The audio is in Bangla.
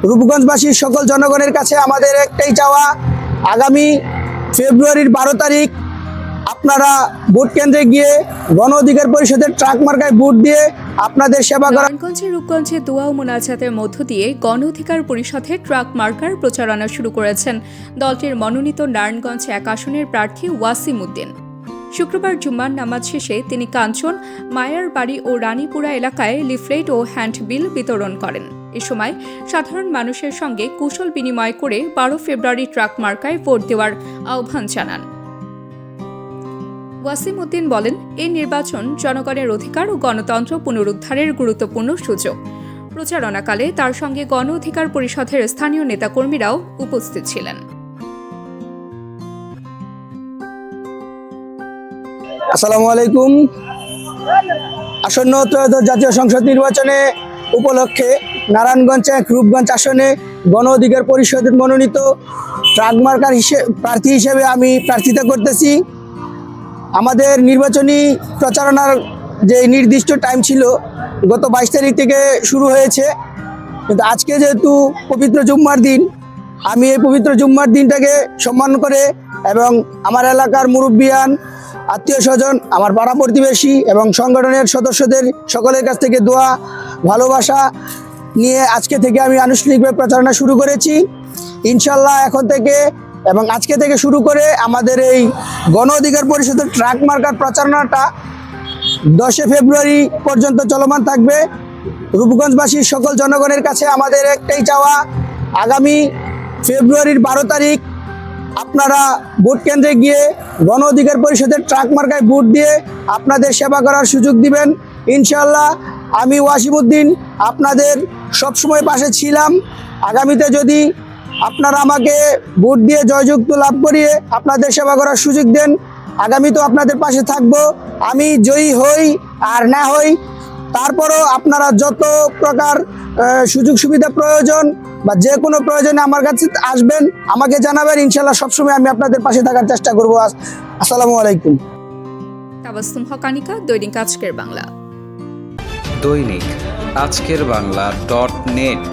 রূপগঞ্জবাসীর সকল জনগণের কাছে আমাদের একটাই চাওয়া, আগামী ফেব্রুয়ারির 12 তারিখ আপনারা ভোট কেন্দ্রে গিয়ে গণ অধিকার পরিষদের ট্রাক মার্কায় ভোট দিয়ে আপনাদের সেবা করা। নারায়ণগঞ্জের রূপগঞ্জে দোয়া ও মোনাজাতের মধ্য দিয়ে গণ অধিকার পরিষদের ট্রাক মার্কার প্রচারণা শুরু করেছেন দলটির মনোনীত নারায়ণগঞ্জ 1 আসনের প্রার্থী ওয়াসিম উদ্দিন। শুক্রবার জুম্মার নামাজ শেষে তিনি কাঞ্চন, মায়ার বাড়ি ও রানীপুরা এলাকায় লিফলেট ও হ্যান্ডবিল বিতরণ করেন। এ সময় সাধারণ মানুষের সঙ্গে কুশল বিনিময় করে 12 ফেব্রুয়ারি ট্রাক মার্কায় ভোট দেওয়ার আহ্বান জানান। ওয়াসিম উদ্দিন বলেন, এই নির্বাচন জনগণের অধিকার ও গণতন্ত্র পুনরুদ্ধারের গুরুত্বপূর্ণ সুযোগ। প্রচারণাকালে তার সঙ্গে গণ অধিকার পরিষদের স্থানীয় নেতাকর্মীরাও উপস্থিত ছিলেন। আসসালামু আলাইকুম। আসন্ন ত্রয়োদশ জাতীয় সংসদ নির্বাচনে উপলক্ষে নারায়ণগঞ্জ 1 রূপগঞ্জ আসনে গণ অধিকার পরিষদের মনোনীত ট্রাক মার্কার প্রার্থী হিসেবে আমি প্রার্থিতা করতেছি। আমাদের নির্বাচনী প্রচারণার যে নির্দিষ্ট টাইম ছিল গত 22 তারিখ থেকে শুরু হয়েছে, কিন্তু আজকে যেহেতু পবিত্র জুম্মার দিন, আমি এই পবিত্র জুম্মার দিনটাকে সম্মান করে এবং আমার এলাকার মুরব্বিয়ান, আত্মীয় স্বজন, আমার পাড়া প্রতিবেশী এবং সংগঠনের সদস্যদের সকলের কাছ থেকে দোয়া ভালোবাসা নিয়ে আজকে থেকে আমি আনুষ্ঠানিকভাবে প্রচারণা শুরু করেছি। ইনশাল্লাহ এখন থেকে এবং আজকে থেকে শুরু করে আমাদের এই গণ অধিকার পরিষদের ট্রাক মার্কার প্রচারণাটা 10 ফেব্রুয়ারি পর্যন্ত চলমান থাকবে। রূপগঞ্জবাসীর সকল জনগণের কাছে আমাদের একটাই চাওয়া, আগামী ফেব্রুয়ারির 12 তারিখ আপনারা ভোট কেন্দ্রে গিয়ে গণ অধিকার পরিষদের ট্রাক মার্কায় ভোট দিয়ে আপনাদের সেবা করার সুযোগ দিবেন। ইনশাল্লাহ আমি ওয়াসিম উদ্দিন আপনাদের সবসময় পাশে ছিলাম। আগামীতে যদি আপনারা আমাকে ভোট দিয়ে জয়যুক্ত লাভ করিয়ে আপনাদের সেবা করার সুযোগ দেন, আগামীতেও আপনাদের পাশে থাকব। আমি জয়ী হই আর না হই, তারপরও আপনারা যত প্রকার সুযোগ সুবিধা প্রয়োজন বা যে কোনো প্রয়োজনে আমার কাছে আসবেন, আমাকে জানাবেন। ইনশাল্লাহ সবসময় আমি আপনাদের পাশে থাকার চেষ্টা করব। আসসালামু আলাইকুম। তাবাসসুম হকানিকা, দৈনিক আজকের বাংলা। দৈনিক আজকের বাংলা .net